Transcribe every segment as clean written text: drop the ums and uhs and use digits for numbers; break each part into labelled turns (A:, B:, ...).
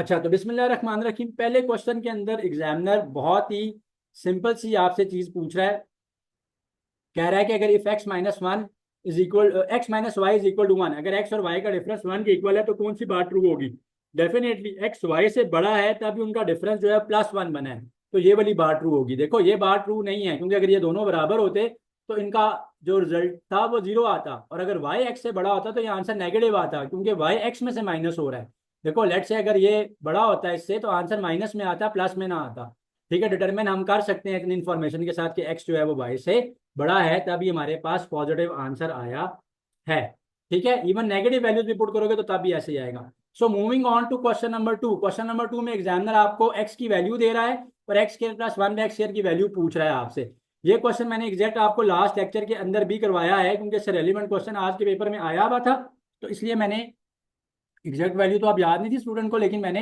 A: अच्छा, तो बिस्मिल्लाहिर्रहमानिर्रहीम। पहले क्वेश्चन के अंदर एग्जामिनर बहुत ही सिंपल सी आपसे चीज पूछ रहा है। कह रहा है कि अगर if x minus one is equal x minus y is equal to one, अगर एक्स और वाई का डिफरेंस वन के इक्वल है तो कौन सी बात ट्रू होगी? डेफिनेटली एक्स वाई से बड़ा है तभी उनका डिफरेंस जो है प्लस वन बना है, तो ये वाली बात ट्रू होगी। देखो ये बात ट्रू नहीं है, क्योंकि अगर ये दोनों बराबर होते तो इनका जो रिजल्ट था वो जीरो आता, और अगर वाई एक्स से बड़ा होता तो ये आंसर नेगेटिव आता, क्योंकि वाई एक्स में से माइनस हो रहा है। देखो लेट से अगर ये बड़ा होता है इससे तो आंसर माइनस में आता, प्लस में ना आता। ठीक है, डिटरमिन हम कर सकते हैं इतनी इन्फॉर्मेशन के साथ कि एक्स जो है वो वाई से बड़ा है, तभी हमारे पास पॉजिटिव आंसर आया है। ठीक है, इवन नेगेटिव वैल्यूज भी पुट करोगे तो तब भी ऐसे ही आएगा। So moving on to question number two. Question number two में एग्जामिनर आपको एक्स की वैल्यू दे रहा है और x square plus one by x square की वैल्यू पूछ रहा है आपसे। ये क्वेश्चन मैंने एग्जैक्ट आपको लास्ट लेक्चर के अंदर भी करवाया है, क्योंकि इससे रेलिवेंट क्वेश्चन आज के पेपर में आया हुआ था, तो इसलिए मैंने एग्जैक्ट वैल्यू तो अब याद नहीं थी स्टूडेंट को, लेकिन मैंने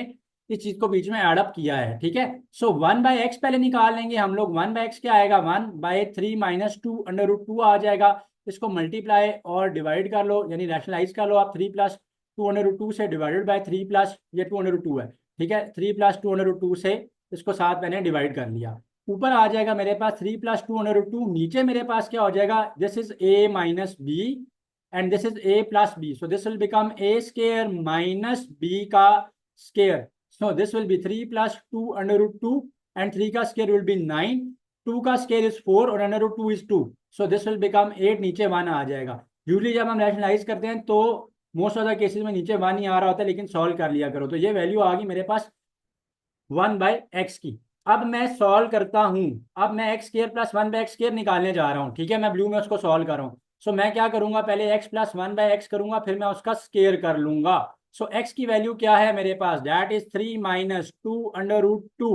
A: इस चीज को बीच में ऐड अप किया है। ठीक है, सो वन बाय एक्स पहले निकाल लेंगे हम लोग। वन बाय एक्स क्या आएगा? One by three minus two under root two आ जाएगा। इसको मल्टीप्लाई और डिवाइड कर लो, यानी रैशनलाइज कर लो आप। Three plus two under root two से डिवाइडेड बाय थ्री प्लस ये टू अंडर रूट टू है। ठीक है, three plus two under root two से इसको साथ मैंने डिवाइड कर लिया। ऊपर आ जाएगा मेरे पास three plus two under root two, नीचे मेरे पास क्या हो जाएगा? This is a minus b and this is a plus b, so this will become a square minus b का square. So this will be 3 plus 2 under root 2 and 3 का square will be 9, 2 का square is 4 और under root 2 is 2, so this will become 8, नीचे 1 आ जाएगा। Usually जब हम rationalise करते हैं तो मोस्ट ऑफ द केसेस में नीचे 1 ही आ रहा होता है, लेकिन सॉल्व कर लिया करो। तो ये वैल्यू आ गई मेरे पास वन बाय एक्स की। अब मैं सॉल्व करता हूं। अब मैं x square plus one by x square निकालने जा रहा हूं। ठीक है, मैं ब्लू में उसको सॉल्व कर रहा हूं। सो मैं क्या करूंगा? पहले x plus one by x करूंगा, फिर मैं उसका स्केयर कर लूंगा। सो एक्स की वैल्यू क्या है मेरे पास? That is three minus two under root two.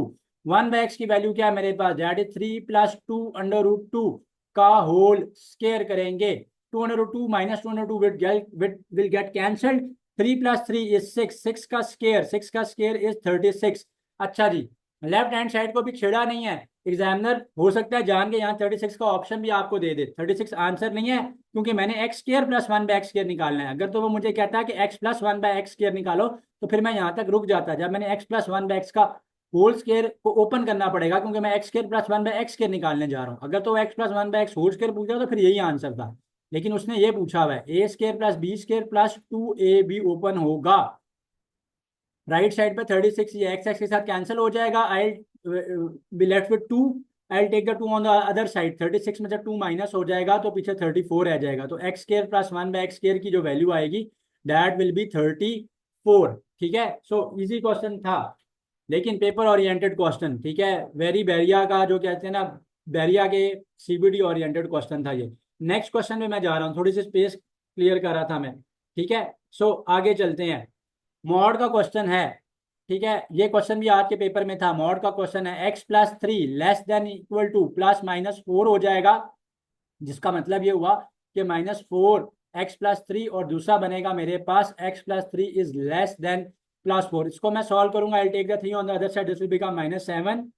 A: One by x की वैल्यू क्या है मेरे पास? That is three plus two under root two का होल स्केयर करेंगे। Two under root two minus two under two will get cancelled. Three plus three is six, six का square is 36। अच्छा जी, left hand side को भी छेड़ा नहीं है examiner, हो सकता है जान के यहाँ 36 का ऑप्शन भी आपको दे दे। 36 आंसर नहीं है, क्योंकि मैंने x square plus one by x square निकालना है। अगर तो वो मुझे कहता है कि x plus one by x square निकालो, तो फिर मैं यहाँ तक रुक जाता। जब मैंने x plus one by x का होल स्क्वायर को ओपन करना पड़ेगा, क्योंकि मैं x square plus one by x square निकालने जा रहा हूँ। अगर तो x plus one by x whole square पूछा तो फिर यही आंसर था, लेकिन उसने ये पूछा हुआ है a square plus b square plus two a b open होगा। राइट साइड पे 36, ये एक्स एक्स के साथ कैंसिल हो जाएगा। I be left with two. I take the two on the other side. 36 में से टू माइनस हो जाएगा तो पीछे 34 रह जाएगा। तो x square plus one by x square की जो वैल्यू आएगी दैट विल बी 34। ठीक है, सो इजी क्वेश्चन था, लेकिन पेपर ओरिएंटेड क्वेश्चन। ठीक है, वेरी बैरिया का जो कहते हैं ना, बैरिया के सीबीडी ओरिएंटेड क्वेश्चन था ये। नेक्स्ट क्वेश्चन में मैं जा रहा हूँ, थोड़ी सी स्पेस क्लियर कर रहा था मैं। ठीक है, सो आगे चलते हैं। मॉड का क्वेश्चन है। ठीक है, ये क्वेश्चन भी आज के पेपर में था। मॉड का क्वेश्चन है x plus three less than equal to plus minus four हो जाएगा, जिसका मतलब ये हुआ कि minus four x plus three, और दूसरा बनेगा मेरे पास x plus three is less than plus four. इसको मैं सॉल्व करूंगा। I take the three on the other side, this will become minus seven.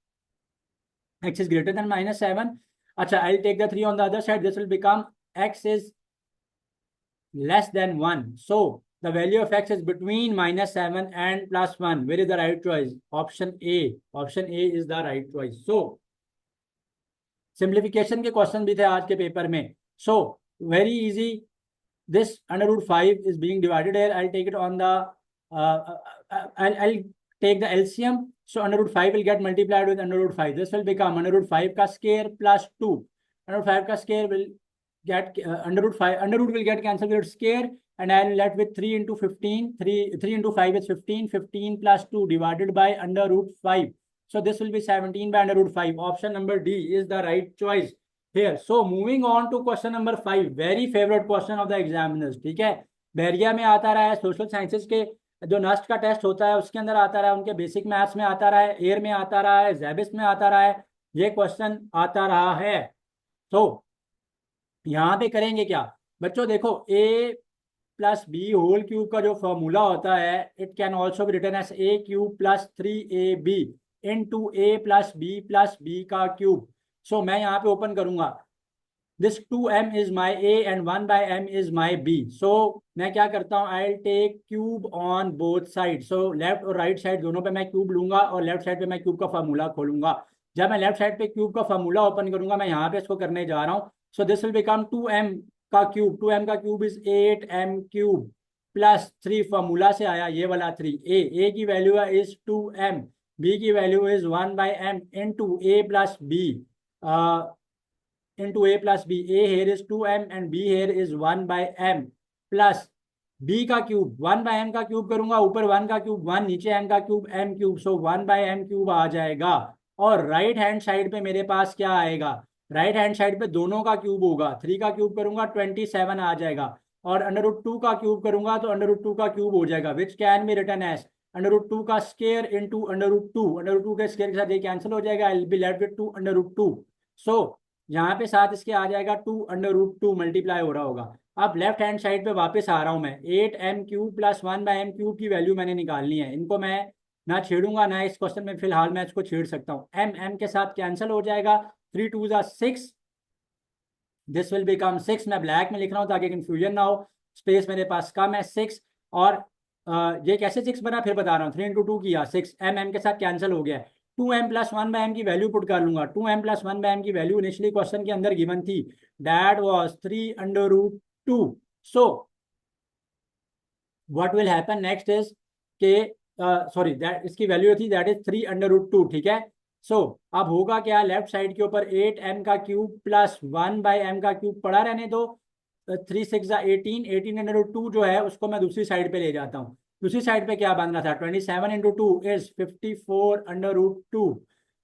A: X is greater than minus seven. अच्छा, I take the three on the other side, this will become x is less than 1. So the value of x is between minus 7 and plus 1. Where is the right choice? Option A. Option A is the right choice. So simplification के question भी थे आज के paper में. So very easy. This under root 5 is being divided here. I'll take it on the I'll take the LCM. So under root 5 will get multiplied with under root 5. This will become under root 5 का square plus 2. Under root 5 का square will get under root 5. Under root will get cancelled with square, and I am left with 3 into 15. 3 into 5 is 15. 15 plus 2 divided by under root 5. So this will be 17 by under root 5. Option number D is the right choice here. So moving on to question number 5, very favorite question of the examiners. ठीक है, बैरिया में आता रहा है, social sciences के जो Nernst का test होता है उसके अंदर आता रहा है, उनके बेसिक मैथ्स में आता रहा है, एयर में आता रहा है, जैबिस में आता रहा है, ये क्वेश्चन आता रहा है। तो यहाँ पे करेंगे क्या बच्चों? देखो a plus b whole cube का जो फॉर्मूला होता है, it can also be written as a cube plus three a b into a plus B का क्यूब। सो मैं यहाँ पे ओपन करूंगा this 2m is my a and 1/m is my b. So मैं क्या करता हूँ, I take cube on both side. So left और राइट साइड दोनों पे मैं क्यूब लूंगा और लेफ्ट साइड पे मैं क्यूब का फार्मूला खोलूंगा. जब मैं लेफ्ट साइड पे क्यूब का फार्मूला ओपन करूंगा, मैं यहाँ पे इसको करने जा रहा हूँ. सो दिस विल बिकम 2m का क्यूब. 2m का cube is 8m cube plus 3 formula से आया ये वाला 3. ए की वैल्यू है इज 2m, बी की value is 1/m into A plus b into a plus b. A here is 2m and b here is 1/m plus b का cube 1/m का cube करूंगा, ऊपर 1 का क्यूब 1, नीचे m का cube m cube. सो 1/m cube आ जाएगा. और right hand side पे मेरे पास क्या आएगा, राइट हैंड साइड पे दोनों का क्यूब होगा. 3 का क्यूब करूंगा 27 आ जाएगा, और √2 का क्यूब करूंगा तो √2 का क्यूब हो जाएगा, which can be written as √2 का स्क्वायर इंटू √2. √2 के स्क्वायर के साथ ये कैंसिल हो जाएगा, I will be left with 2 √2. सो यहाँ पे साथ इसके आ जाएगा 2 √2 मल्टीप्लाई हो रहा होगा. अब लेफ्ट हैंड साइड पे वापस आ रहा हूँ मैं. 8m cube plus 1/m cube की वैल्यू मैंने निकालनी है. इनको मैं ना छेड़ूंगा ना इस क्वेश्चन में, फिलहाल मैं इसको छेड़ सकता हूँ. m के साथ कैंसिल हो जाएगा. 3 2 6, दिस विल बिकम 6. मैं ब्लैक में लिख रहा हूँ ताकि कंफ्यूजन ना हो, स्पेस मेरे पास कम है. 6 और ये कैसे 6 बना फिर बता रहा हूँ. 3 इंटू 2 किया 6, m के साथ कैंसिल हो गया. 2m प्लस 1/m की वैल्यू पुट कर लूंगा. 2m प्लस 1/m की वैल्यू इनिशियली क्वेश्चन के अंदर गिवन थी, that was 3 √2. So what will happen next is के सॉरी दैट इसकी वैल्यू थी दैट इज 3 √2. ठीक है. सो अब होगा क्या, लेफ्ट साइड के ऊपर 8m का क्यूब प्लस 1/m का क्यूब पड़ा रहने दो. 3 6 18, 18 √2 जो है उसको मैं दूसरी साइड पे ले जाता हूँ. दूसरी साइड पे क्या बन रहा था, 27 इंटू 2 इज 54 √2.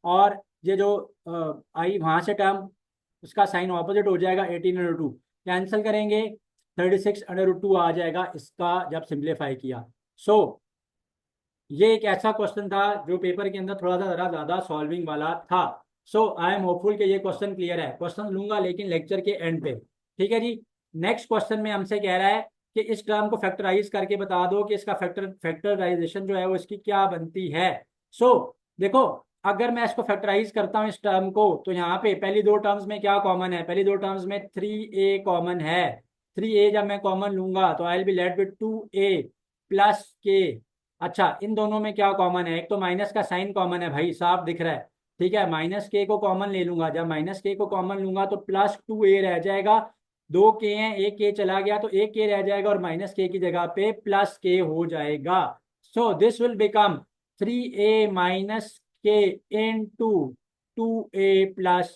A: और ये जो आई वहां से टर्म उसका साइन ऑपोजिट हो जाएगा, 18 √2 कैंसिल करेंगे, 36 √2 आ जाएगा इसका जब सिंप्लीफाई किया. सो ये एक ऐसा क्वेश्चन था जो पेपर के अंदर थोड़ा सा जरा ज्यादा सॉल्विंग वाला था. सो आई एम होपफुल कि ये क्वेश्चन क्लियर है. क्वेश्चन लूंगा लेकिन लेक्चर के एंड पे. ठीक है जी. नेक्स्ट क्वेश्चन में हमसे कह रहा है कि इस टर्म को फैक्टराइज करके बता दो कि इसका फैक्टराइजेशन जो है वो इसकी क्या बनती है. सो देखो, अगर मैं इसको फैक्टराइज करता हूँ इस टर्म को, तो यहाँ पे पहली दो टर्म्स में क्या कॉमन है, पहली दो टर्म्स में 3a कॉमन है. 3a जब मैं कॉमन लूंगा तो I will be left with 2a plus के. अच्छा, इन दोनों में क्या कॉमन है, एक तो माइनस का साइन कॉमन है भाई, साफ दिख रहा है. ठीक है, माइनस के को कॉमन ले लूंगा. जब माइनस के को कॉमन लूंगा तो प्लस 2a रह जाएगा. 2 के हैं, एक के चला गया तो एक के रह जाएगा और माइनस के की जगह पे प्लस के हो जाएगा. So this will become 3a minus k into 2a plus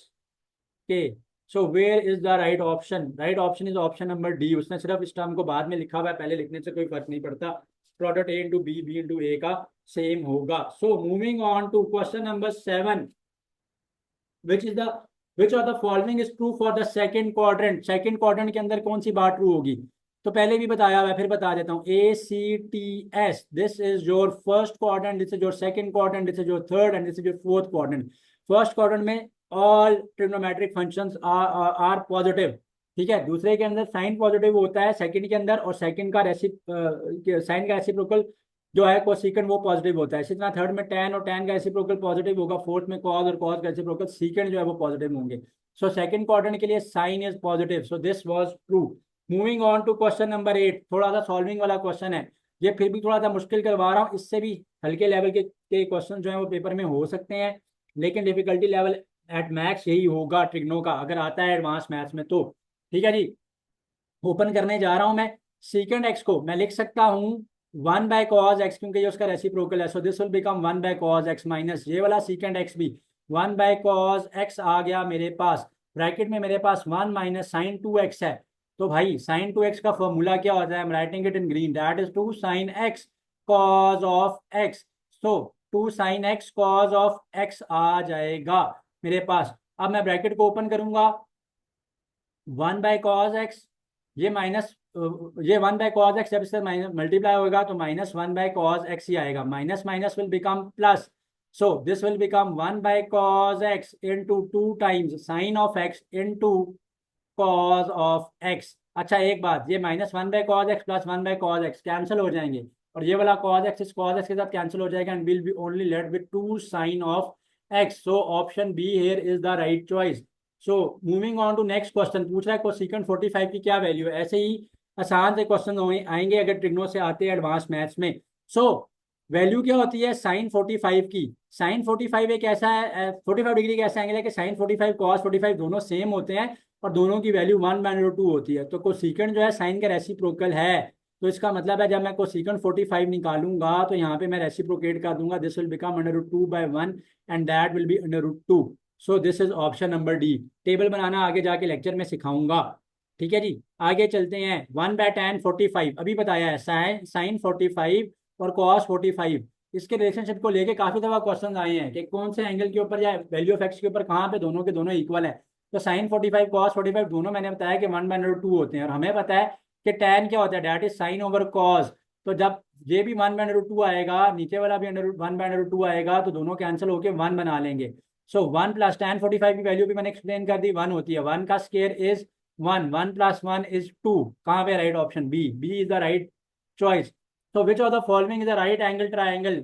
A: k. So where is the right option, right option is option number D. उसने सिर्फ इस टर्म को बाद में लिखा हुआ है, पहले लिखने से कोई फर्क नहीं पड़ता. Product a into b, b into a का सेम होगा. So moving on to question number 7, which is the which of the following is true for the second quadrant. Second quadrant के अंदर कौन सी बात ट्रू होगी, तो पहले भी बताया हुआ है फिर बता देता हूँ. ACTS, this is your first quadrant, this is your second quadrant, this is your third and this is your fourth quadrant. First quadrant में all trigonometric functions are positive. ठीक है, दूसरे के अंदर साइन पॉजिटिव होता है सेकंड के अंदर, और सेकंड का साइन का रेसिप्रोकल जो है कोसेकेंट वो पॉजिटिव होता है. इसी तरह थर्ड में tan और tan का रेसिप्रोकल पॉजिटिव होगा. फोर्थ में cos और cos का रेसिप्रोकल सीकेंट जो है वो पॉजिटिव होंगे. सो सेकंड क्वाड्रेंट के लिए sine is positive. So this was true. Moving on to question number 8, थोड़ा सा सॉल्विंग वाला क्वेश्चन है. ये फिर भी थोड़ा सा मुश्किल करवा रहा हूँ, इससे भी हल्के लेवल के क्वेश्चन जो है वो पेपर में हो सकते हैं, लेकिन डिफिकल्टी लेवल एट मैक्स यही होगा ट्रिग्नो का, अगर आता है एडवांस मैथ्स में तो. ठीक है जी, ओपन करने जा रहा हूं मैं. सीकेंड एक्स को मैं लिख सकता हूं 1/cos x, क्योंकि ये उसका रेसिप्रोकल है. सो this will become 1/cos x minus ये वाला सीकेंड एक्स भी 1/cos x आ गया मेरे पास. ब्रैकेट में मेरे पास 1 माइनस साइन 2x है. तो भाई साइन 2x का फॉर्मूला क्या होता है, I am writing it in green, that is 2 sin x cos of x. So 2 sin x cos of x आ जाएगा मेरे पास. अब मैं ब्रैकेट को ओपन करूंगा, 1/cos x, ये माइनस ये 1/cos x जब इससे मल्टीप्लाई होगा तो माइनस 1/cos x ही आएगा. Minus minus will become plus. So this will become 1/cos x into 2 times sign of x into cos of x. अच्छा एक बात, ये minus 1/cos x plus 1/cos x cancel हो जाएंगे, और ये वाला cos x इस cos x के साथ कैंसिल हो जाएगा, and will be only left with 2 sin of x. So option B here is the right choice. So moving on to next question, पूछ रहा है कोसेकेंट 45 की क्या वैल्यू है। ऐसे ही आसान से क्वेश्चन आएंगे अगर ट्रिग्नो से आते हैं एडवांस मैथ्स में। सो वैल्यू क्या होती है साइन 45 की। साइन 45 एक ऐसा है 45 डिग्री का ऐसा एंगल है कि साइन 45 कॉस 45 दोनों सेम होते हैं और दोनों की वैल्यू 1/√2 होती है। तो कोसेकेंट जो है साइन का रेसिप्रोकल है, तो इसका मतलब है जब मैं कोसेकेंट 45 निकालूंगा तो यहाँ पे मैं रेसिप्रोकेट कर दूंगा, this will become √2/1 and that will be √2। So this is option number D. Table बनाना आगे जाके लेक्चर में सिखाऊंगा। ठीक है जी, आगे चलते हैं। 1/tan 45 अभी बताया है, साइन 45 और कॉस 45, इसके रिलेशनशिप को लेके काफी दफा क्वेश्चन आए हैं कि कौन से एंगल के ऊपर या वैल्यू ऑफ एक्स के ऊपर कहाँ पे दोनों के दोनों इक्वल है। तो साइन 45 कॉस 45 दोनों मैंने बताया कि 1/√2 होते हैं, और हमें पता है कि tan क्या होता है, that is sine over cos. तो जब ये भी 1/√2 आएगा, नीचे वाला भी 1/√2 आएगा, तो दोनों कैंसिल होके 1 बना लेंगे। सो 1 प्लस tan 45 की वैल्यू भी मैंने एक्सप्लेन कर दी, 1 होती है। 1 का स्केयर इज 1, 1 + 1 इज 2। कहाँ पे right option B, B is the right choice. तो which of the following is the right angle triangle.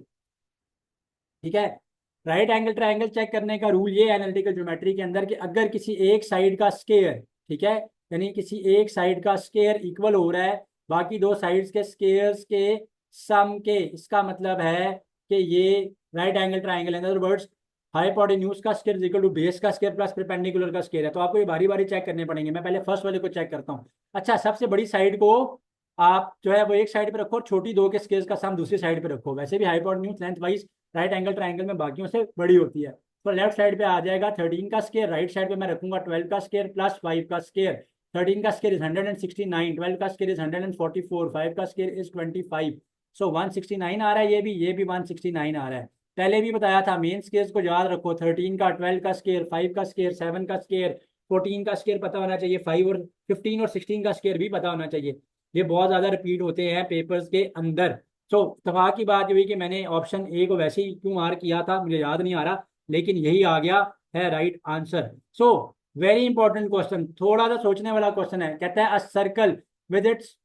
A: ठीक है, राइट एंगल ट्राइंगल चेक करने का रूल ये है एनालिटिकल ज्योमेट्री के अंदर कि अगर किसी एक साइड का स्केयर, ठीक है, यानी किसी एक साइड का स्केयर इक्वल हो रहा है बाकी दो साइड्स के स्केयर्स के सम के, इसका मतलब है कि ये राइट एंगल ट्राइंगल है। इन अदर वर्ड्स हाइपोटेन्यूज का square is equal to base का स्केयर प्लस परपेंडिकुलर का स्केयर है। तो आपको ये बारी बारी चेक करने पड़ेंगे, मैं पहले फर्स्ट वाले को चेक करता हूँ। अच्छा, सबसे बड़ी साइड को आप जो है वो एक साइड पे रखो, छोटी दो के स्केयर्स का सम दूसरी साइड पे रखो। वैसे भी hypotenuse length wise right angle triangle में बाकियों से बड़ी होती है। तो लेफ्ट साइड पे आ जाएगा 13 का स्केयर, राइट साइड पे मैं रखूंगा 12 का स्केयर प्लस 5 का स्केयर। 13 का स्केयर इज 169, 12 का स्केयर इज 144, 5 का स्केयर इज 25। सो 169 आ रहा है, ये भी 169 आ रहा है। पहले भी बताया था मेन स्केयर्स को याद रखो, 13 का, 12 का स्केयर, 5 का स्केयर, 7 का स्केयर, 14 का स्केयर पता होना चाहिए, 5 और 15 और 16 का स्केयर भी पता होना चाहिए। ये बहुत ज्यादा रिपीट होते हैं पेपर्स के अंदर। तो इत्तेफाक की बात हुई कि मैंने ऑप्शन ए को वैसे ही क्यों मार्क किया था मुझे याद नहीं आ रहा, लेकिन यही आ गया है right answer. So very important question, थोड़ा सा सोचने वाला क्वेश्चन है। कहता है a circle with its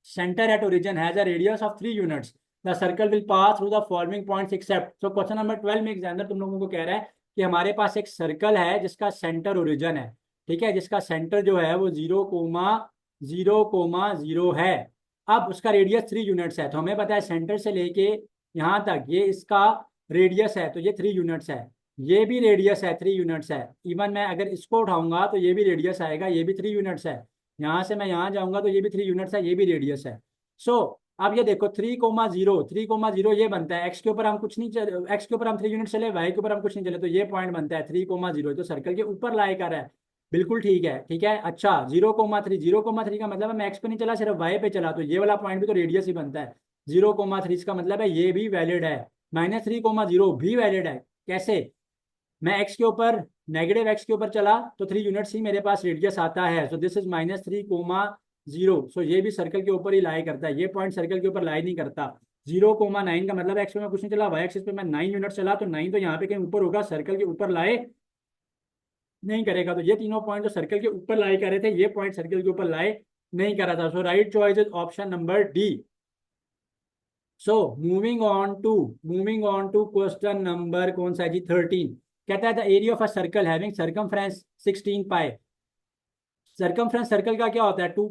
A: center at origin has a radius of 3 units. The circle will pass through the following points except. So question number 12 में examiner तुम लोगों को कह रहा है कि हमारे पास एक सर्कल है जिसका सेंटर ओरिजिन है, ठीक है, जिसका सेंटर जो है वो 0,0,0 है। अब उसका रेडियस 3 यूनिट्स है, तो हमें पता है सेंटर से लेके यहाँ तक ये इसका रेडियस है, तो ये 3 यूनिट्स है। ये भी रेडियस है 3 यूनिट्स है। इवन मैं अगर इसको उठाऊंगा तो ये भी रेडियस आएगा, ये भी 3 यूनिट्स है। यहाँ से मैं यहाँ जाऊंगा तो ये भी 3 यूनिट्स है, ये भी रेडियस है। सो अब ये देखो 3,0, 3,0 ये बनता है, एक्स के ऊपर हम कुछ नहीं एक्स के ऊपर हम 3 यूनिट चले, वाई के ऊपर हम कुछ नहीं चले, तो ये पॉइंट बनता है 3,0, तो सर्कल के ऊपर लाई कर रहा है। बिल्कुल ठीक है, ठीक है। अच्छा 0,3 का मतलब है मैं एक्स पे नहीं चला, सिर्फ वाई पे चला, तो ये वाला पॉइंट भी तो रेडियस ही बनता है। 0,3 इसका मतलब है ये भी वैलिड है। -3,0 भी वैलिड है। कैसे, मैं एक्स के ऊपर नेगेटिव एक्स के ऊपर चला तो 3 यूनिट्स ही मेरे पास रेडियस आता है। सो दिस इज -3,0। सो ये भी सर्कल के ऊपर ही लाई करता है, ये पॉइंट सर्कल के ऊपर लाई नहीं करता। 0,9 का मतलब एक्स पे मैं कुछ नहीं चला, वाई एक्सिस पे मैं 9 यूनिट चला, तो 9 तो यहाँ पे कहीं ऊपर होगा, सर्कल के ऊपर लाए नहीं करेगा। तो ये तीनों पॉइंट जो सर्कल के ऊपर लाई कर रहे थे, ये पॉइंट सर्कल के ऊपर लाए नहीं कर रहा था। So right choice is option number D. So moving on to question number कौन सा है जी, 13। कहता है the area of a circle having circumference 16 pi. Circumference circle का क्या होता है, 2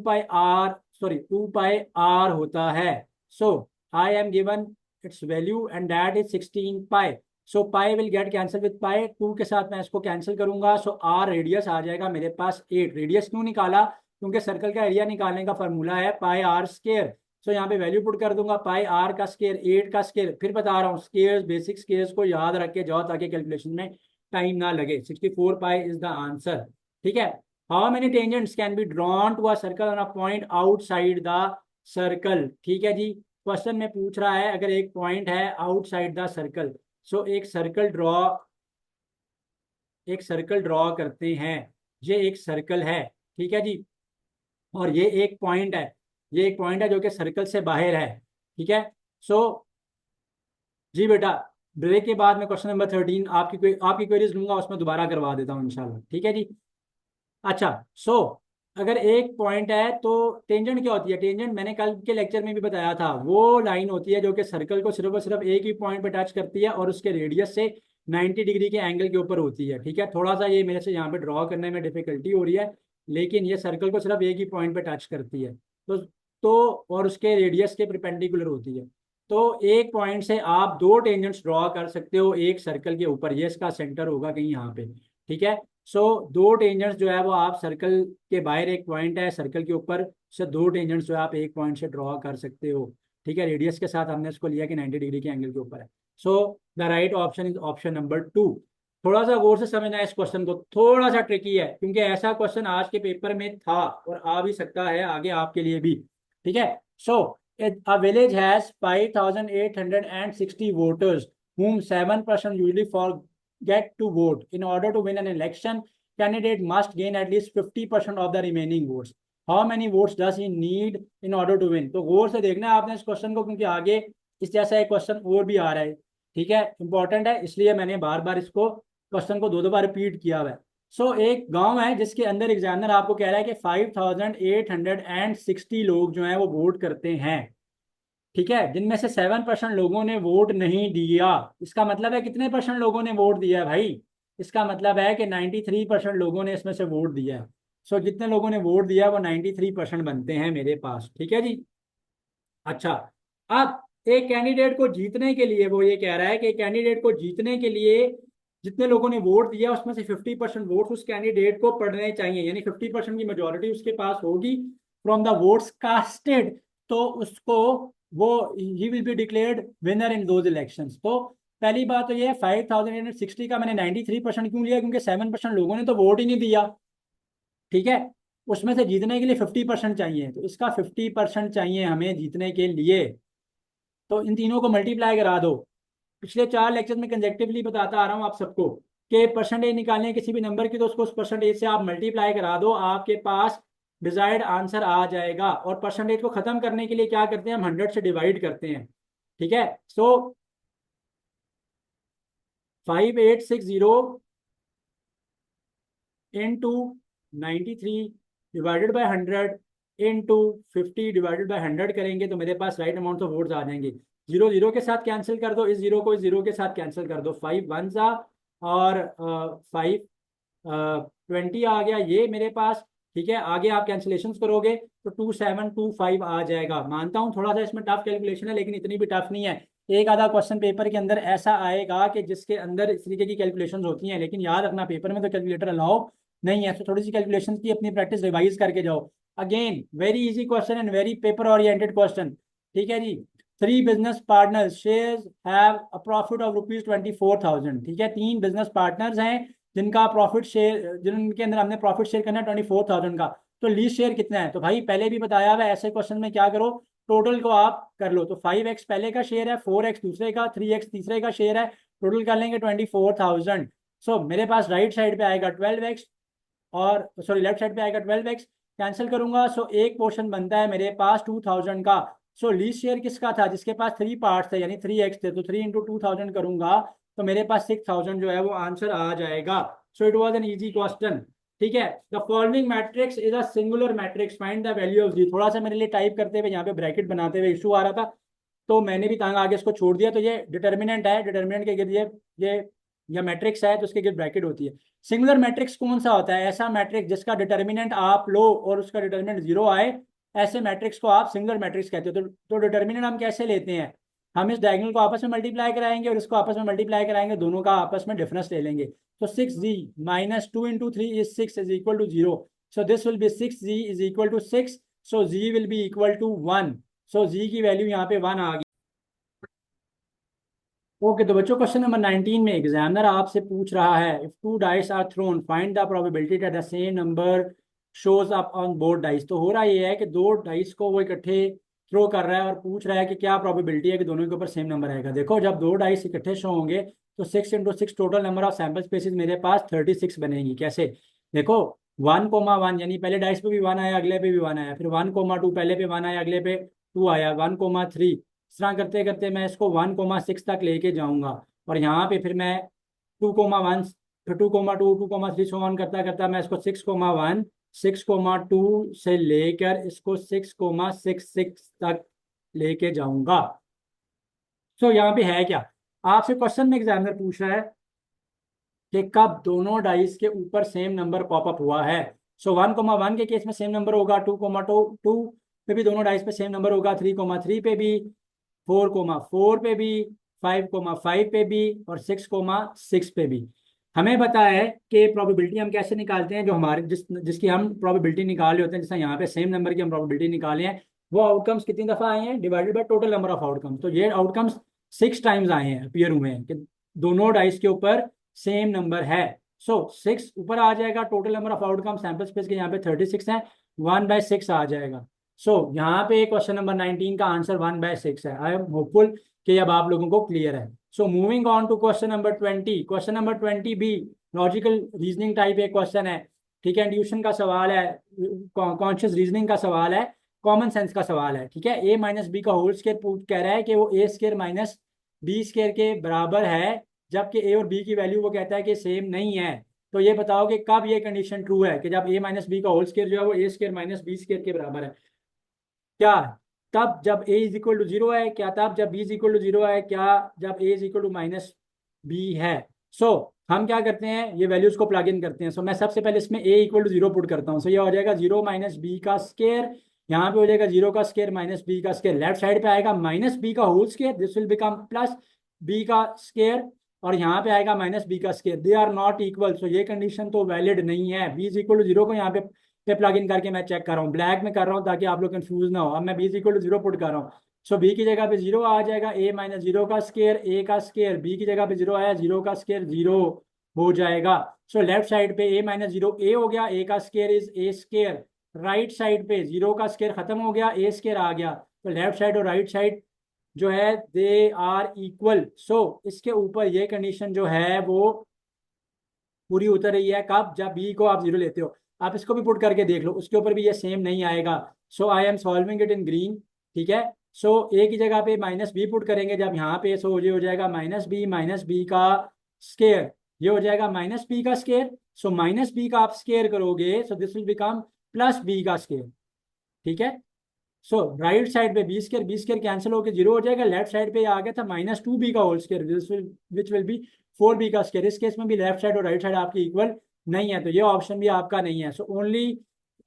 A: पाई आर होता है। So I am given its value and that is 16 pi. So pi will get cancel with pi, 2 के साथ मैं इसको कैंसिल करूंगा। सो आर रेडियस आ जाएगा मेरे पास 8। रेडियस क्यों निकाला, क्योंकि सर्कल का एरिया निकालने का फॉर्मूला है पाई आर स्केयर। सो यहाँ पे वैल्यू पुट कर दूंगा, पाई आर का स्केयर 8 का स्केयर। फिर बता रहा हूँ स्केयर्स, बेसिक स्केयर्स को याद रख के जाओ ताकि कैलकुलेशन में टाइम ना लगे। 64 पाई इज द आंसर। ठीक है, how many tangents can be drawn to a circle on a point outside the circle. ठीक है जी, क्वेश्चन में पूछ रहा है अगर एक पॉइंट है आउटसाइड द सर्कल। सो एक सर्कल ड्रॉ करते हैं। ये एक सर्कल है, ठीक है जी, और ये एक पॉइंट है, ये एक पॉइंट है जो कि सर्कल से बाहर है। ठीक है, सो जी बेटा, ब्रेक के बाद में क्वेश्चन नंबर 13 आपकी क्वेरीज लूंगा, उसमें दोबारा करवा देता हूँ इंशाल्लाह। ठीक है जी। अच्छा, सो अगर एक पॉइंट है तो टेंजेंट क्या होती है, टेंजेंट मैंने कल के लेक्चर में भी बताया था, वो लाइन होती है जो कि सर्कल को सिर्फ और सिर्फ एक ही पॉइंट पे टच करती है और उसके रेडियस से 90 डिग्री के एंगल के ऊपर होती है। ठीक है, थोड़ा सा ये मेरे से यहाँ पे ड्रॉ करने में डिफिकल्टी हो रही है, लेकिन ये सर्कल को सिर्फ एक ही पॉइंट पे टच करती है। तो और उसके रेडियस के परपेंडिकुलर होती है। तो एक पॉइंट से आप दो टेंजेंट्स ड्रॉ कर सकते हो एक सर्कल के ऊपर, ये इसका सेंटर होगा कहीं यहाँ पे। ठीक है, सो दो टेंजेंट्स जो है वो आप सर्कल के बाहर, एक पॉइंट है सर्कल के ऊपर से दो टेंजेंट्स जो है आप एक पॉइंट से ड्रॉ कर सकते हो। ठीक है, रेडियस के साथ हमने इसको लिया कि 90 डिग्री के एंगल के ऊपर है। So the right option is option number 2। थोड़ा सा गौर से समझना है इस क्वेश्चन को, थोड़ा सा ट्रिकी है क्योंकि ऐसा क्वेश्चन आज के पेपर में था और आ भी सकता है आगे आपके लिए भी। ठीक है, सो a village has 5,860 voters whom 7% usually forget to vote. In order to win an election, candidate must gain at least 50% of the remaining votes. How many votes does he need in order to win? तो गौर से देखना है आपने इस question को, क्योंकि आगे इस जैसा एक क्वेश्चन और भी आ रहा है। ठीक है, इंपॉर्टेंट है, इसलिए मैंने बार बार इसको क्वेश्चन को दो बार रिपीट किया हुआ है। एक गांव है जिसके अंदर एग्जामिनर आपको कह रहा है कि 5,860 लोग जो हैं वो वोट करते हैं। ठीक है, जिनमें से 7% लोगों ने वोट नहीं दिया। इसका मतलब है कितने परसेंट लोगों ने वोट दिया है भाई? इसका मतलब है कि 93% लोगों ने इसमें से वोट दिया है। जितने लोगों ने वोट दिया वो 93% बनते हैं मेरे पास। ठीक है जी। अच्छा, अब एक कैंडिडेट को जीतने के लिए वो ये कह रहा है कि कैंडिडेट को जीतने के लिए जितने लोगों ने वोट दिया उसमें से 50% वोट उस कैंडिडेट को पड़ने चाहिए, यानी 50% की मेजोरिटी उसके पास होगी फ्रॉम द वोट्स कास्टेड। तो उसको वो he will be declared winner in those elections. तो पहली बात तो ये है 5,860 का मैंने 93% क्यों लिया? क्योंकि 7% लोगों ने तो वोट ही नहीं दिया। ठीक है, उसमें से जीतने के लिए 50% चाहिए, तो इसका 50% चाहिए हमें जीतने के लिए। तो इन तीनों को मल्टीप्लाई करा दो। पिछले 4 लेक्चर में कंजेक्टिवली बताता आ रहा हूँ आप सबको कि परसेंटेज निकालनी है किसी भी नंबर की, तो उसको उस परसेंटेज से आप मल्टीप्लाई करा दो, आपके पास डिजायर्ड आंसर आ जाएगा। और परसेंटेज को खत्म करने के लिए क्या करते हैं, हम 100 से डिवाइड करते हैं। ठीक है, 5860 into 93 divided by 100 into 50 divided by 100 करेंगे तो मेरे पास राइट अमाउंट ऑफ वोट्स आ जाएंगे। जीरो जीरो के साथ कैंसिल कर दो, इस जीरो को इस जीरो के साथ कैंसिल कर दो, 5 वन सा और 5 20 आ गया ये मेरे पास। ठीक है, आगे आप कैंसिलेशन करोगे तो 2725 आ जाएगा। मानता हूँ थोड़ा सा इसमें टफ कैलकुलेशन है, लेकिन इतनी भी टफ नहीं है। एक आधा क्वेश्चन पेपर के अंदर ऐसा आएगा कि जिसके अंदर इस तरीके की कैलकुलेशंस होती हैं, लेकिन याद रखना पेपर में तो कैलकुलेटर अलाउ नहीं है। तो थोड़ी सी कैलकुलेशन की अपनी प्रैक्टिस रिवाइज करके जाओ। Again very easy question and very paper oriented question. ठीक है जी। 3 business partners shares have a profit of ₹24,000। ठीक है, 3 बिजनेस पार्टनर्स हैं जिनका प्रॉफिट शेयर, जिनके अंदर हमने प्रॉफिट शेयर करना है 24,000 का। तो लीज शेयर कितना है? तो भाई पहले भी बताया हुआ है, ऐसे क्वेश्चन में क्या करो, टोटल को आप कर लो। तो 5x पहले का शेयर है, 4x दूसरे का, 3x तीसरे का शेयर है, टोटल कर लेंगे 24,000। मेरे पास राइट साइड पे आएगा 12x, और सॉरी लेफ्ट साइड पे आएगा 12x। कैंसिल करूंगा, एक पोर्शन बनता है मेरे पास 2000 का। लीज शेयर किसका था? जिसके पास 3 पार्ट थे यानी 3x थे, तो 3 इंटू 2000 करूंगा तो मेरे पास 6000 जो है वो आंसर आ जाएगा। It was an easy question. ठीक है, the following matrix is a singular matrix, find the value of G. थोड़ा सा मेरे लिए टाइप करते हुए यहाँ पे ब्रैकेट बनाते हुए इशू आ रहा था, तो मैंने भी तांगा आगे इसको छोड़ दिया। तो ये डिटर्मिनेंट है, डिटर्मिनेंट के गिर्द ये या मैट्रिक्स है तो उसके गिर्द ब्रैकेट होती है। सिंगुलर मैट्रिक्स कौन सा होता है? ऐसा मैट्रिक्स जिसका डिटर्मिनेंट आप लो और उसका डिटर्मिनेंट 0 आए, ऐसे मैट्रिक्स को आप सिंगुलर मैट्रिक्स कहते हो। तो डिटर्मिनेंट हम कैसे लेते हैं? हम इस डायगोनल को आपस में मल्टीप्लाई कराएंगे और इसको आपस में मल्टीप्लाई कराएंगे, दोनों का आपस में डिफरेंस ले लेंगे। तो 6g minus 2 into 3 is 6 is equal to 0। This will be 6g is equal to 6। Ji will be equal to 1। जी की वैल्यू यहाँ पे 1 आ गई। ओके, तो बच्चों क्वेश्चन नंबर 19 में एग्जामिनर आपसे पूछ रहा है, if 2 dice are thrown find the probability that the same number shows up on both dice. तो हो रहा ये है कि 2 डाइस को वो इकट्ठे थ्रो कर रहा है और पूछ रहा है कि क्या प्रोबेबिलिटी है कि दोनों के ऊपर सेम नंबर आएगा। देखो, जब 2 डाइस इकट्ठे शो होंगे तो 6 into 6 total number of sample spaces मेरे पास 36 बनेगी। कैसे? देखो, 1,1 यानी पहले डाइस पे भी 1 आया, अगले पे भी 1 आया, फिर 1,2 पहले पे 1 आया, अगले पे 2 आया, 1,3 इस तरह करते करते मैं इसको 1,6 तक लेके जाऊंगा। और यहाँ पे फिर मैं 2,1, फिर 2,2, 2,3 सो ऑन करता करता मैं इसको 6,1, 6,2 से लेकर इसको 6,66 तक लेके जाऊंगा। यहाँ पे है क्या? आपसे क्वेश्चन में एग्जामिनर पूछ रहा है कि कब दोनों डाइस के ऊपर सेम नंबर पॉपअप हुआ है। सो 1,1 के केस में सेम नंबर होगा, 2,2 पे भी दोनों डाइस पे सेम नंबर होगा, 3,3 पे भी, 4,4 पे भी, 5,5 पे भी और 6,6 पे भी। हमें पता है कि प्रोबेबिलिटी हम कैसे निकालते हैं, जो हमारे जिसकी हम प्रोबेबिलिटी निकाल रहे होते हैं, जैसे यहाँ पे सेम नंबर की हम प्रोबेबिलिटी निकाले हैं, वो आउटकम्स कितनी दफा आए हैं divided by total number of outcomes. तो ये आउटकम्स 6 टाइम्स आए हैं, अपीयर हुए हैं कि दोनों डाइस के ऊपर सेम नंबर है। सो 6 ऊपर आ जाएगा, total number of outcome sample space के यहाँ पे 36 है, 1/6 आ जाएगा। सो यहाँ पे क्वेश्चन नंबर 19 का आंसर 1/6 है। आई एम होपफुल कि अब आप लोगों को क्लियर है। So moving on to question number 20। Question number 20 भी लॉजिकल रीजनिंग टाइप एक क्वेश्चन है, ठीक है, इंड्यूशन का सवाल है, कॉन्शियस रीजनिंग का सवाल है, कॉमन सेंस का सवाल है, ठीक है। ए माइनस बी का होल स्केयर कह रहा है कि वो A square minus B square के बराबर है, जबकि ए और बी की वैल्यू वो कहता है कि सेम नहीं है। तो ये बताओ कि कब ये कंडीशन ट्रू है कि जब ए माइनस बी का होल स्केयर जो है वो A square minus B square के बराबर है। क्या तब जब A is equal to zero है, क्या तब जब B is equal to zero है, क्या जब A is equal to minus B है। सो हम क्या करते हैं, ये वैल्यूज को प्लग इन करते हैं। सो मैं सबसे पहले इसमें A equal to zero put करता हूँ। सो ये हो जाएगा जीरो माइनस बी का स्केयर, यहाँ पे हो जाएगा जीरो का स्केयर माइनस बी का स्केयर, लेफ्ट साइड पे आएगा माइनस बी का whole square, this will become plus B का स्केयर, और यहाँ पे आएगा माइनस बी का square. They are not equal, so ये कंडीशन तो वैलिड नहीं है। B is equal to zero को यहाँ पे प्लग इन करके मैं चेक कर रहा हूँ, ब्लैक में कर रहा हूँ ताकि आप लोग कंफ्यूज ना हो। अब मैं b is equal to zero put कर रहा हूँ। सो बी की जगह पे जीरो आ जाएगा, ए माइनस जीरो का स्केयर, ए का स्केयर, बी की जगह पे जीरो आया, जीरो का स्केयर जीरो हो जाएगा। सो लेफ्ट साइड पे ए माइनस जीरो ए हो गया, ए का square is a square, right side पे जीरो का स्केयर खत्म हो गया, ए स्केयर आ गया। तो लेफ्ट साइड और राइट साइड जो है दे आर इक्वल। सो इसके ऊपर ये कंडीशन जो है वो पूरी उतर रही है, कब जब बी को आप जीरो लेते हो। आप इसको भी पुट करके देख लो, उसके ऊपर भी ये सेम नहीं आएगा। So I am solving it in green, ठीक है। सो ए की जगह पे माइनस बी पुट करेंगे, जब यहाँ पे सो ये हो जाएगा माइनस बी का स्केयर, ये हो जाएगा माइनस बी का स्केयर। सो माइनस बी का आप स्केयर करोगे, so this will become plus B का स्केयर, ठीक है। सो राइट साइड पे बी स्केयर कैंसिल होकर जीरो हो जाएगा, लेफ्ट साइड पे आ गया था माइनस टू बी का whole square, which will be four b का स्केयर। इस केस में भी लेफ्ट साइड और राइट साइड आपकी इक्वल नहीं है, तो ये ऑप्शन भी आपका नहीं है। सो ओनली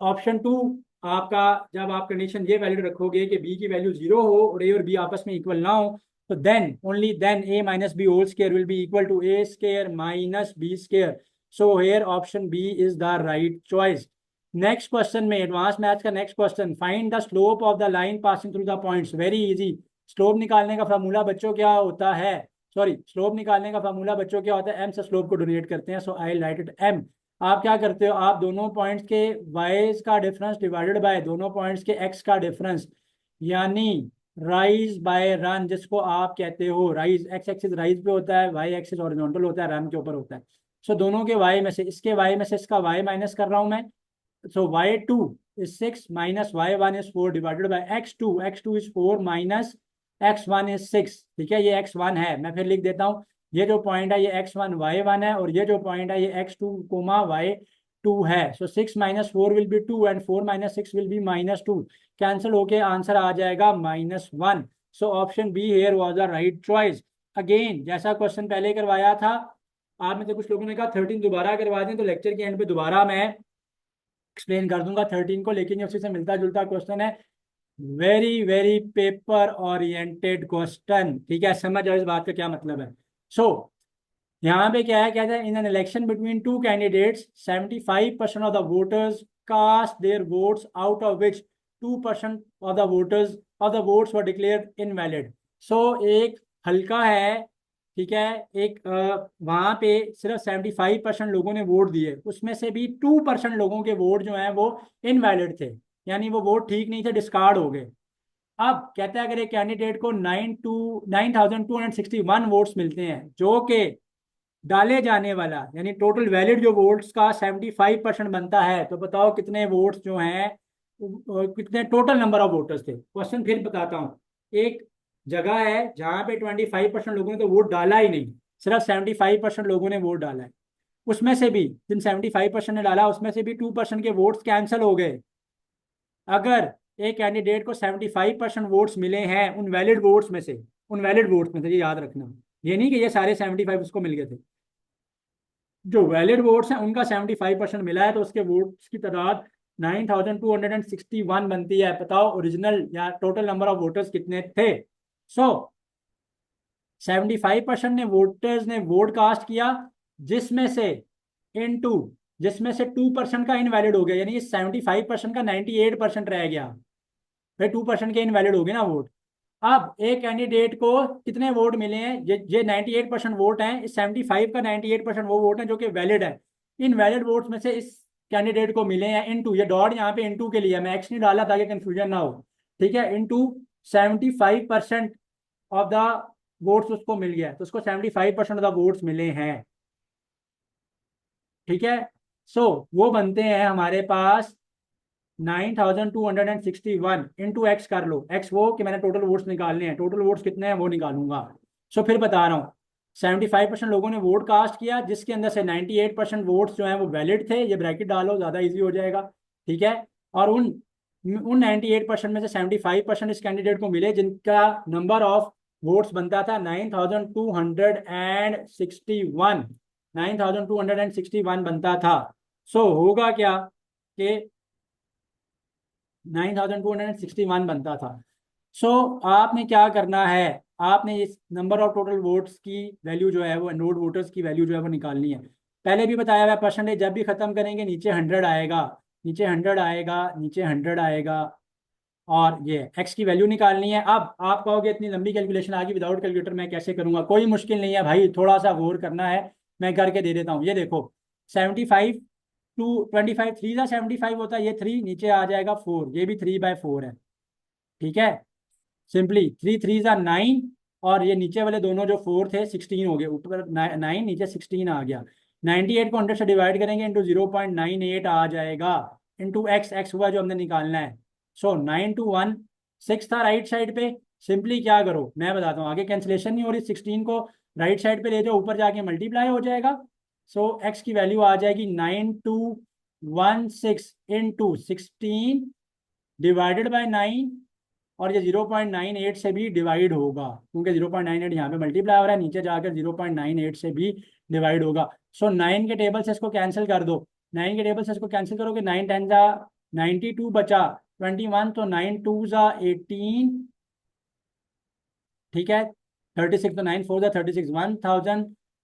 A: ऑप्शन टू आपका, जब आप कंडीशन ये वैलिड रखोगे कि बी की वैल्यू जीरो हो और ए और बी आपस में इक्वल ना हो, तो then only then a minus b whole square will be equal to a square minus B square. So here option B is the right choice. Next question में, advance maths का next question, find the slope of the line passing through the points. Very easy. Slope निकालने का formula बच्चों क्या होता है, sorry slope निकालने का फार्मूला बच्चों क्या होता है, एम से स्लोप को डोनेट करते हैं। सो आई राइट इट एम। आप क्या करते हो, आप दोनों पॉइंट्स के वाइज का डिफरेंस डिवाइडेड बाय दोनों पॉइंट्स के एक्स का डिफरेंस, यानी राइज बाय रन, जिसको आप कहते हो राइज, एक्स एक्सिस राइज पे होता है, वाई एक्सिस हॉरिजॉन्टल होता है, रन के ऊपर होता है। सो दोनों के वाई में से, इसके वाई में से इसका वाई माइनस कर रहा हूं मैं। So y2 is 6 minus y1 is 4 divided by x2. x2 is 4 minus x1 is 6, ठीक है। ये x1 है, मैं फिर लिख देता हूँ। ये जो पॉइंट है ये x1 y1 है, और ये जो पॉइंट है ये x2 कोमा y2 है। सो 6 minus 4 will be 2 and 4 minus 6 will be -2। Cancel होके आंसर आ जाएगा -1। सो option be here was the right choice. Again जैसा क्वेश्चन पहले करवाया था, आप में से कुछ लोगों ने कहा 13 दोबारा करवा दें, तो लेक्चर के एंड पे दोबारा मैं एक्सप्लेन कर दूंगा 13 को, लेकिन ये उसी से मिलता जुलता क्वेश्चन है। Very very paper oriented question, ठीक है। समझ जाओ इस बात का क्या मतलब है। सो यहाँ पे क्या है, कहता है in an election between two candidates 75% of the voters cast their votes, out of which 2% of the votes were declared invalid. So एक हल्का है, ठीक है, एक वहां पे सिर्फ 75% लोगों ने वोट दिए, उसमें से भी 2% लोगों के वोट जो हैं वो इनवैलिड थे, यानी वो वोट ठीक नहीं थे, डिस्कार्ड हो गए। अब कहता है अगर एक कैंडिडेट को 9,261 वोट्स मिलते हैं, जो कि डाले जाने वाला यानी टोटल वैलिड जो वोट्स का 75% बनता है, तो बताओ कितने वोट्स जो हैं, कितने टोटल नंबर ऑफ वोटर्स थे। क्वेश्चन फिर बताता हूँ। एक जगह है जहां पे 25% लोगों ने तो वोट डाला ही नहीं, सिर्फ 75% लोगों ने वोट डाला है। उसमें से भी जिन 75% ने डाला उसमें से भी 2% के वोट्स कैंसिल हो गए। अगर एक कैंडिडेट को 75% वोट्स मिले हैं उन वैलिड वोट्स में से, ये याद रखना, ये नहीं कि ये सारे 75 उसको मिल गए थे। जो वैलिड वोट्स हैं उनका 75% मिला है, तो उसके वोट्स की तादाद 9261 बनती है। बताओ ओरिजिनल या टोटल नंबर ऑफ वोटर्स कितने थे? सो 75% ने वोटर्स ने वोट कास्ट किया, जिसमें से इनटू जिसमें से 2% का इनवैलिड हो गया, यानी इस 75% का 98% रह गया। भाई 2% के इनवैलिड हो गए ना वोट। अब एक कैंडिडेट को कितने वोट मिले हैं? ये 98% वोट हैं, इस 75 का 98% वो वोट हैं जो कि वैलिड है। इन वैलिड वोट्स में से इस कैंडिडेट को मिले हैं इनटू, ये डॉट यहाँ पे इनटू के लिए, मैं एक्स नहीं डाला ताकि कंफ्यूजन ना हो, ठीक है, इनटू 75% ऑफ द वोट्स उसको मिल गया, तो उसको 75% ऑफ द वोट्स मिले हैं। ठीक है, सो वो बनते हैं हमारे पास 9261 इंटू एक्स कर लो, एक्स वो कि मैंने टोटल वोट्स निकालने हैं, टोटल वोट्स कितने हैं वो निकालूंगा। सो फिर बता रहा हूँ, 75% लोगों ने वोट कास्ट किया, जिसके अंदर से 98% वोट्स जो हैं वो वैलिड थे, ये ब्रैकेट डालो ज़्यादा इजी हो जाएगा। ठीक है, और उन 98% में से 75% इस कैंडिडेट को मिले जिनका नंबर ऑफ वोट्स बनता था 9261, 9261 बनता था। सो होगा क्या कि 9261 बनता था। सो आपने क्या करना है, आपने इस नंबर ऑफ टोटल वोट्स की वैल्यू जो है वो, एनरोल्ड वोटर्स की वैल्यू जो है वो निकालनी है। पहले भी बताया हुआ परसेंटेज जब भी खत्म करेंगे नीचे 100 आएगा, नीचे 100 आएगा, नीचे 100 आएगा, और ये एक्स की वैल्यू निकालनी है। अब आप कहोगे इतनी लंबी कैलकुलेशन आ गई विदाउट कैलकुलेटर मैं कैसे करूंगा? कोई मुश्किल नहीं है भाई, थोड़ा सा गौर करना है, मैं करके दे देता हूँ। ये देखो 75 टू 25, 3 का 75 होता है, ये 3 नीचे आ जाएगा 4, ये भी 3/4 है। ठीक है, सिंपली 3 3 9, और ये नीचे वाले दोनों जो 4 थे 16 हो गए, ऊपर 9 नीचे 16 आ गया। 98 को 100 से डिवाइड करेंगे इंटू 0.98 आ जाएगा, इंटू एक्स, एक्स हुआ जो हमने निकालना है। सो 9216 था राइट साइड पे। सिंपली क्या करो मैं बताता हूँ, आगे कैंसिलेशन नहीं हो रही, 16 को राइट साइड पे ले जाओ, ऊपर जाके मल्टीप्लाई हो जाएगा। सो एक्स की वैल्यू आ जाएगी 9216 इंटू 16 डिवाइडेड बाय 9, और ये 0.98 से भी डिवाइड होगा, क्योंकि 0.98 यहाँ पे मल्टीप्लाई हो रहा है, नीचे जाकर 0.98 से भी डिवाइड होगा। सो 9 के टेबल से इसको कैंसिल कर दो, 9 के टेबल से इसको कैंसिल करोगे, 9 10 जा 92 बचा 21, तो 9 2 जा 18, ठीक है, 36, तो 9 4 जा 36,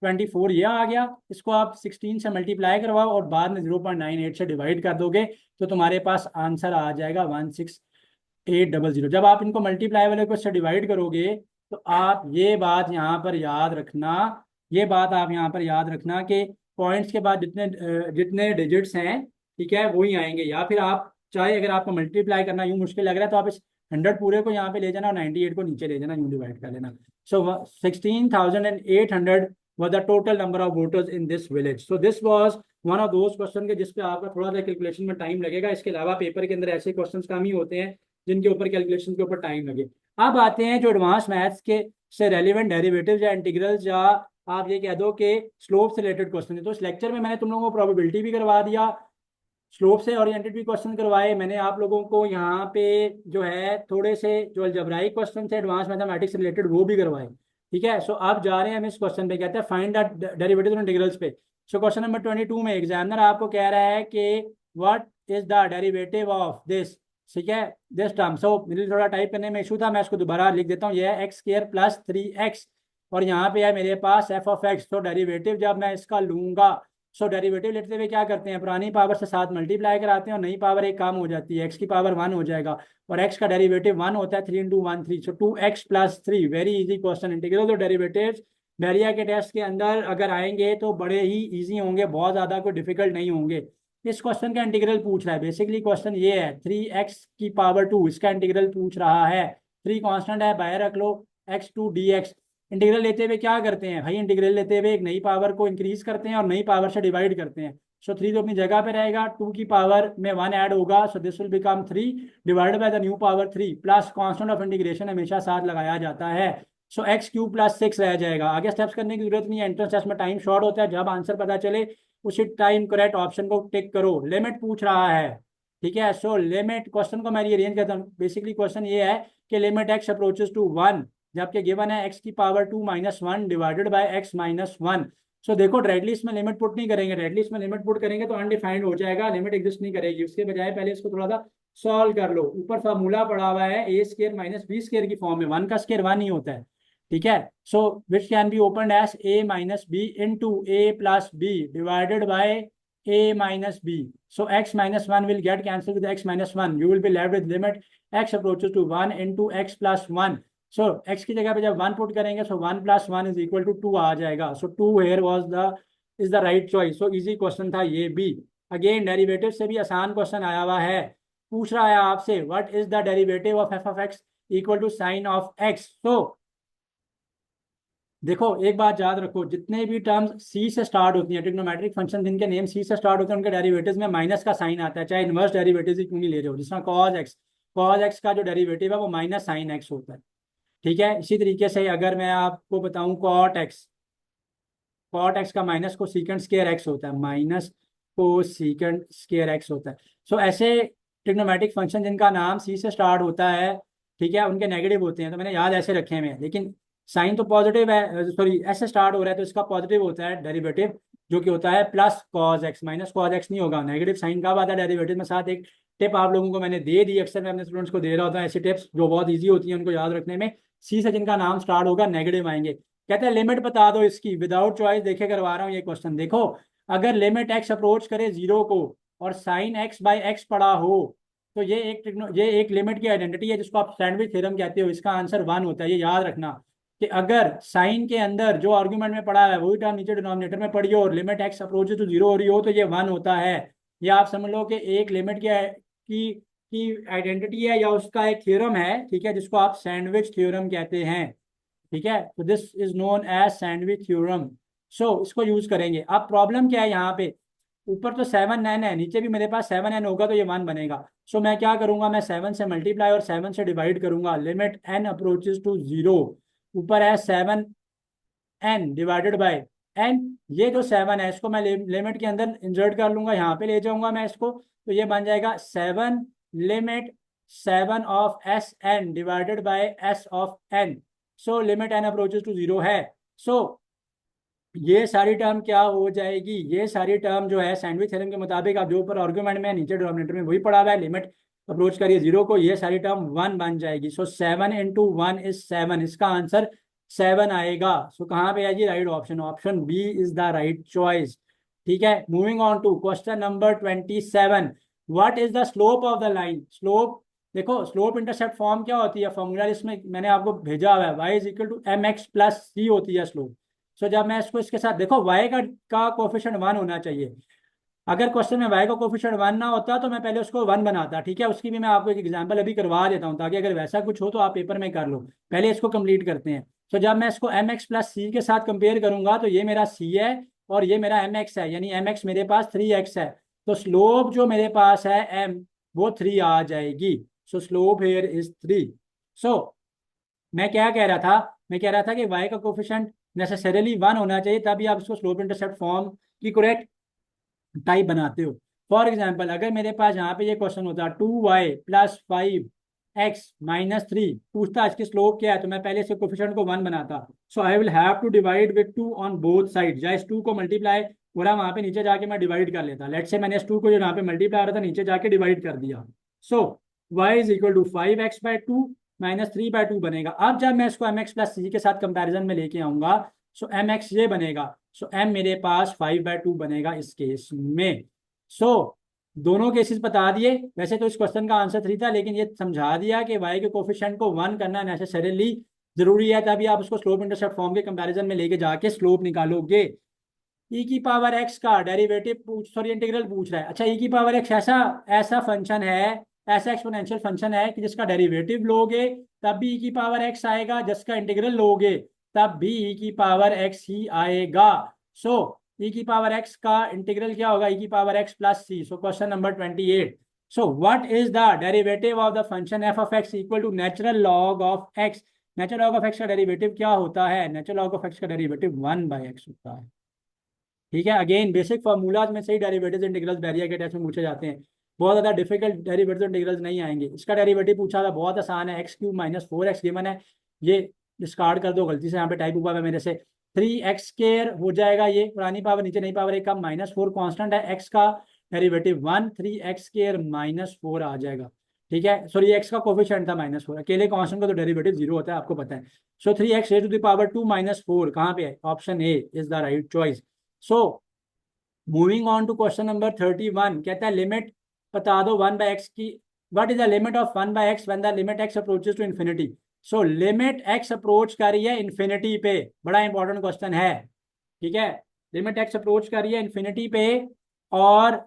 A: 1024 ये आ गया। इसको आप 16 से मल्टीप्लाई करवाओ और बाद में 0.98 से डिवाइड कर दोगे, तो तुम्हारे पास आंसर आ जाएगा 16800। जब आप इनको मल्टीप्लाई वाले को इससे डिवाइड करोगे, तो आप ये बात यहाँ पर याद रखना, ये बात आप यहाँ पर याद रखना कि पॉइंट्स के बाद जितने जितने डिजिट्स हैं, ठीक है, वही आएंगे। या फिर आप चाहे, अगर आपको मल्टीप्लाई करना यूँ मुश्किल लग रहा है, तो आप इस 100 पूरे को यहाँ पे ले जाना और 98 को नीचे ले जाना, यूँ डिवाइड कर लेना। सो 16,800 was the total number of voters in this village. So this was one of those question के जिसपे आपका थोड़ा सा कैलकुलेशन में टाइम लगेगा। इसके अलावा पेपर के अंदर ऐसे क्वेश्चन कम ही होते हैं जिनके ऊपर कैलकुलेशन के ऊपर टाइम लगे। अब आते हैं जो एडवांस मैथ्स के से रेलिवेंट डेरिवेटिव्स या इंटीग्रल्स, या आप ये कह दो कि स्लोप से रिलेटेड क्वेश्चन है। तो इस लेक्चर में मैंने तुम लोगों को प्रोबेबिलिटी भी करवा दिया, स्लोप से ओरिएंटेड भी क्वेश्चन करवाए, मैंने आप लोगों को यहाँ पे जो है थोड़े से जो अलजेब्राइक क्वेश्चन थे एडवांस मैथमेटिक्स से रिलेटेड वो भी करवाए। ठीक है, सो आप जा रहे हैं हम इस क्वेश्चन पे, कहते हैं find the derivatives and integrals पे। सो क्वेश्चन नंबर 22 में एग्जामिनर आपको कह रहा है कि what is the derivative of this, ठीक है, दिस टर्म। सो मुझे थोड़ा टाइप करने में इशू था, मैं इसको दोबारा लिख देता हूँ। यह है x² + 3x, और यहाँ पे है मेरे पास f(x). तो डेरिवेटिव जब मैं इसका लूंगा, सो डेरिवेटिव लेते हुए क्या करते हैं, पुरानी पावर से साथ मल्टीप्लाई कराते हैं और नई पावर एक काम हो जाती है, x की पावर 1 हो जाएगा, और x का डेरिवेटिव 1 होता है, 3 × 1 3। सो 2x + 3, very easy question. Integral और डेरिवेटिव्स बैरिया के टेस्ट के अंदर अगर आएंगे तो बड़े ही इजी होंगे, बहुत ज़्यादा कोई डिफिकल्ट नहीं होंगे। इस क्वेश्चन का इंटीग्रल पूछ रहा है, बेसिकली क्वेश्चन ये है 3x⁻², इसका इंटीग्रल पूछ रहा है। 3 कांस्टेंट है, बाहर रख लो, x2 dx। इंटीग्रल लेते हुए क्या करते हैं भाई, इंटीग्रल लेते हुए एक नई पावर को इंक्रीज करते हैं और नई पावर से डिवाइड करते हैं। सो 3 तो अपनी जगह पे रहेगा, 2 की पावर में 1 ऐड होगा, सो this will become 3 divided by the new power 3 plus constant of integration हमेशा साथ लगाया जाता है। सो x³ + 6 रह जाएगा। आगे स्टेप्स करने की जरूरत नहीं है, एंट्रेंस टेस्ट में टाइम शॉर्ट होता है, जब आंसर पता चले उसी टाइम करेक्ट ऑप्शन को टिक करो। लिमिट पूछ रहा है, ठीक है, सो लिमिट क्वेश्चन को मैं अरेंज करता हूँ। बेसिकली क्वेश्चन ये है कि लिमिट x अप्रोचेस टू 1, जबकि गिवन है x⁻² - 1 डिवाइडेड बाय x - 1। सो देखो डायरेक्टली इसमें लिमिट पुट नहीं करेंगे, डायरेक्टली इसमें लिमिट पुट करेंगे तो अनडिफाइंड हो जाएगा, लिमिट एग्जिस्ट नहीं करेगी। उसके बजाय पहले इसको थोड़ा सा सॉल्व कर लो। ऊपर फार्मूला पड़ा हुआ है A square minus B square की फॉर्म में, वन का स्केयर वन ही होता है, ठीक है। So which can be open as A minus B into A plus B divided by A minus B. So x minus 1 will get cancelled with x minus 1. You will be left with limit x approaches to 1 into x plus 1. So x की जगह पे जब 1 put करेंगे so 1 plus 1 is equal to 2 आ जाएगा। So 2 here was the is the right choice. So easy question था ये भी। Again derivative से भी आसान क्वेश्चन आया हुआ है। पूछ रहा है आपसे what is the derivative of f of x equal to sin of x. So देखो एक बात याद रखो, जितने भी टर्म्स सी से स्टार्ट होती हैं, ट्रिग्नोमेट्रिक फंक्शन जिनके नेम सी से स्टार्ट होते हैं, उनके डेरिवेटिव्स में माइनस का साइन आता है, चाहे इनवर्स डेरिवेटिव्स ही क्यों नहीं ले रहे हो। जिसमें कॉज एक्स का जो डेरिवेटिव है वो माइनस साइन एक्स होता है, ठीक है। इसी तरीके से अगर मैं आपको बताऊं कॉट एक्स का माइनस को सीकेंड स्केयर एक्स होता है, माइनस को सीकेंड स्केयर एक्स होता है। सो ऐसे ट्रिग्नोमेट्रिक फंक्शन जिनका नाम सी से स्टार्ट होता है, ठीक है, उनके नेगेटिव होते हैं, तो मैंने याद ऐसे रखे हुए हैं। लेकिन साइन तो पॉजिटिव है, सॉरी ऐसे स्टार्ट हो रहा है तो इसका पॉजिटिव होता है डेरिवेटिव, जो कि होता है plus cos x, minus cos x नहीं होगा। नेगेटिव साइन कब आता है डेरिवेटिव में। साथ एक टिप आप लोगों को मैंने दे दी, अक्सर मैं अपने स्टूडेंट्स को दे रहा होता हूँ ऐसी टिप्स जो बहुत ईजी होती हैं उनको याद रखने में। सी से जिनका नाम स्टार्ट होगा नेगेटिव आएंगे। कहते हैं लिमिट बता दो इसकी, विदाउट चॉइस देखे करवा रहा हूँ ये क्वेश्चन। देखो अगर लिमिट एक्स अप्रोच करे जीरो को और साइन एक्स बाई एक्स पड़ा हो तो ये एक लिमिट की आइडेंटिटी है जिसको आप सैंडविच थ्योरम कहते हो। इसका आंसर वन होता है। ये याद रखना कि अगर साइन के अंदर जो आर्गुमेंट में पड़ा है वही टर्म नीचे डिनोमिनेटर में पड़ी हो और limit x approach to zero हो रही हो तो ये वन होता है। ये आप समझ लो कि एक लिमिट की आइडेंटिटी है या उसका एक थ्योरम है, ठीक है, जिसको आप सैंडविच थ्योरम कहते हैं, ठीक है। तो this is known as sandwich theorem. So इसको यूज करेंगे। अब प्रॉब्लम क्या है यहाँ पे, ऊपर तो 7n है, नीचे भी मेरे पास 7n होगा तो ये 1 बनेगा। सो मैं क्या करूंगा, मैं 7 से मल्टीप्लाई और 7 से डिवाइड करूंगा। Limit n approaches to zero, ऊपर है 7n डिवाइडेड बाय n। ये जो 7 है इसको मैं लिमिट के अंदर इंसर्ट कर लूंगा, यहाँ पे ले जाऊंगा मैं इसको, तो ये बन जाएगा 7 limit 7 of Sn divided by S of n। So limit n approaches to zero है। सो ये सारी टर्म क्या हो जाएगी, ये सारी टर्म जो है सैंडविच थ्योरम के मुताबिक, आप जो ऊपर आर्गुमेंट में नीचे डिनोमिनेटर में वही पड़ा हुआ है, लिमिट अप्रोच करिए जीरो को, ये सारी टर्म 1 बन जाएगी। सो 7 इंटू 1 इज 7, इसका आंसर 7 आएगा। सो कहाँ पे है जी, right option, option B is the right choice, ठीक है। Moving on to question number 27। What is the slope of the line. Slope देखो, स्लोप इंटरसेप्ट फॉर्म क्या होती है, फॉर्मूला इसमें मैंने आपको भेजा हुआ है, y is equal to m x plus c होती है स्लोप। सो जब मैं इसको इसके साथ देखो y का कोफिशिएंट 1 होना चाहिए। अगर क्वेश्चन में y का कोफिशिएंट 1 ना होता तो मैं पहले उसको 1 बनाता, ठीक है। उसकी भी मैं आपको एक एग्जांपल अभी करवा देता हूँ ताकि अगर वैसा कुछ हो तो आप पेपर में कर लो। पहले इसको कंप्लीट करते हैं। तो जब मैं इसको एम एक्स प्लस सी के साथ कंपेयर करूंगा तो ये मेरा c है और ये मेरा एम एक्स है, यानी एम एक्स मेरे पास 3x है। तो स्लोप जो मेरे पास है m वो 3 आ जाएगी। सो स्लोप हेयर इज 3। सो मैं क्या कह रहा था, मैं कह रहा था कि y का कोफिशिएंट नेसेसरीली 1 होना चाहिए, तभी आप इसको स्लोप इंटरसेप्ट फॉर्म की करेक्ट टाइप बनाते हो। फॉर एग्जाम्पल अगर मेरे पास यहाँ पे ये क्वेश्चन होता 2y प्लस 5x माइनस 3, पूछता इसकी स्लोप क्या है, तो मैं पहले से कोफिशिएंट को 1 बनाता। So I will have to divide with 2 on both side, या इस 2 को मल्टीप्लाई पूरा वहां पे नीचे जाके मैं डिवाइड कर लेता। लेट्स से मैंने इस 2 को जो यहाँ पे मल्टीप्लाई आ रहा था नीचे जाके डिवाइड कर दिया। So y is equal to 5x/2 minus 3/2 बनेगा। अब जब मैं इसको mx प्लस सी के साथ कंपैरिजन में लेके आऊंगा, सो mx ये बनेगा, सो m मेरे पास 5/2 बनेगा इस केस में। सो दोनों केसेस बता दिए। वैसे तो इस क्वेश्चन का आंसर 3 था, लेकिन ये समझा दिया कि y के कोफिशिएंट को 1 करना नेसेसरीली जरूरी है, तभी आप उसको स्लोप इंटरसेप्ट फॉर्म के कंपैरिजन में लेके जाके स्लोप निकालोगे। e की पावर x का डेरिवेटिव सॉरी इंटीग्रल पूछ रहा है। अच्छा, e की पावर x ऐसा ऐसा फंक्शन है, ऐसा एक्सपोनेंशियल फंक्शन है कि जिसका डेरिवेटिव लोगे तब भी e की पावर x आएगा, जिसका इंटीग्रल लोगे तब भी e की पावर x ही आएगा। सो e की पावर x का इंटीग्रल क्या होगा, e की power x plus c. So question number 28। So what is the derivative of the function f of x equal to natural log of x। Natural log of x का derivative क्या होता है, natural log of x का derivative 1/x होता है, ठीक है। Again basic formulas में सही डेरिवेटिव्स इंटीग्रल्स बैरियर के टेस्ट में पूछे जाते हैं। बहुत ज़्यादा डिफिकल्ट डेरिवेटिव्स इंटीग्रल्स नहीं आएंगे। इसका डेरिवेटिव पूछा था, बहुत आसान है, x³ माइनस 4x गिवन है, ये डिस्कार्ड कर दो, गलती से यहाँ पे टाइप हुआ है मेरे से। 3x² हो जाएगा, ये पुरानी पावर नीचे नई पावर एक का, -4 कांस्टेंट है, x का डेरिवेटिव 1, 3x² -4 आ जाएगा। ठीक है, सॉरी x का कोफिशिएंट था -4, अकेले कांस्टेंट का तो डेरिवेटिव 0 होता है, आपको पता है। सो 3x raised to the power 2 -4 कहाँ पे है? Option A is the right choice. So moving on to question number 31, कहता है लिमिट बता दो 1/x की, what is the limit of 1/x when the limit x approaches to infinity. So limit x approach कर रही है infinity पे, बड़ा इंपॉर्टेंट क्वेश्चन है। ठीक है, लिमिट x अप्रोच कर रही है इन्फिनिटी पे, और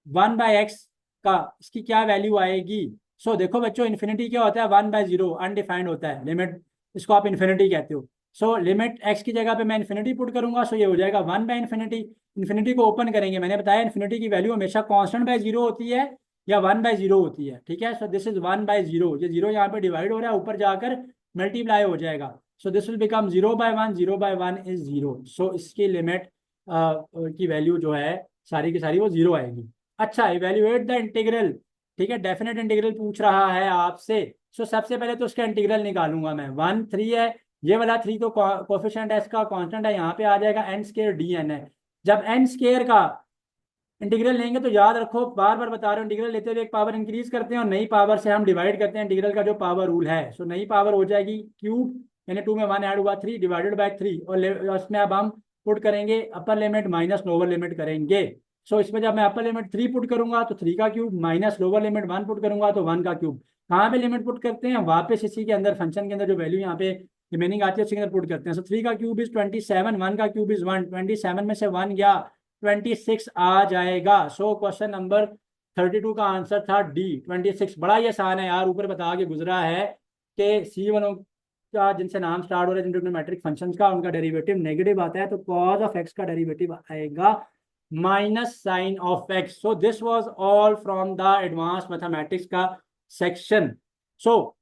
A: 1/x का इसकी क्या वैल्यू आएगी। सो देखो बच्चों, इन्फिनिटी क्या होता है? 1/0 अनडिफाइंड होता है लिमिट, इसको आप इन्फिनिटी कहते हो। सो लिमिट x की जगह पे मैं इन्फिनिटी पुट करूंगा, सो ये हो जाएगा 1/इन्फिनिटी। इन्फिनिटी को ओपन करेंगे, मैंने बताया इन्फिनिटी की वैल्यू हमेशा कांस्टेंट बाय 0 होती है या 1/0 होती है। ठीक है, सो दिस इज 1/0, ये 0 यहाँ पे डिवाइड हो रहा है, ऊपर जाकर मल्टीप्लाई हो जाएगा। So this will become 0/1, 0/1 is 0। सो इसकी लिमिट की वैल्यू जो है सारी की सारी वो 0 आएगी। अच्छा, इवेल्युएट द इंटीग्रल। ठीक है, डेफिनेट इंटीग्रल पूछ रहा है आपसे। सो सबसे पहले तो उसका इंटीग्रल निकालूंगा मैं। 1 3 है, ये वाला 3 तो कोफिशिएंट है, इसका कांस्टेंट है, यहाँ पे आ जाएगा n² dn है। जब n² का इंटीग्रल लेंगे तो याद रखो, बार बार बता रहे हो, इंटीग्रल लेते हुए एक पावर इंक्रीज करते हैं और नई पावर से हम डिवाइड करते हैं इंटीग्रल का जो पावर रूल है। सो नई पावर हो जाएगी क्यूब, यानी 2 में 1 ऐड हुआ 3 डिवाइडेड बाय 3, और उसमें अब हम पुट करेंगे upper limit minus lower limit करेंगे। सो इसमें जब मैं अपर लिमिट 3 पुट करूंगा तो 3 का cube, minus lower limit 1 put करूंगा तो 1 का क्यूब। कहाँ पे लिमिट पुट करते हैं? वापस इसी के अंदर, फंक्शन के अंदर जो वैल्यू यहाँ पे रिमेनिंग आती है उसके अंदर पुट करते हैं। सो 3 का क्यूब इज 27, 1 का क्यूब इज 1, 27 में से 1 गया 26 आ जाएगा। सो क्वेश्चन नंबर 32 का आंसर था डी 26। बड़ा ही आसान है यार, ऊपर बता के गुजरा है कि C1 का जिनसे नाम स्टार्ट हो रहा है, जिन ट्रिग्नोमेट्रिक फंक्शंस का, उनका डेरिवेटिव नेगेटिव आता है, तो कॉज ऑफ एक्स का डेरिवेटिव आएगा minus sine of x. So this was all from the advance mathematics का सेक्शन। सो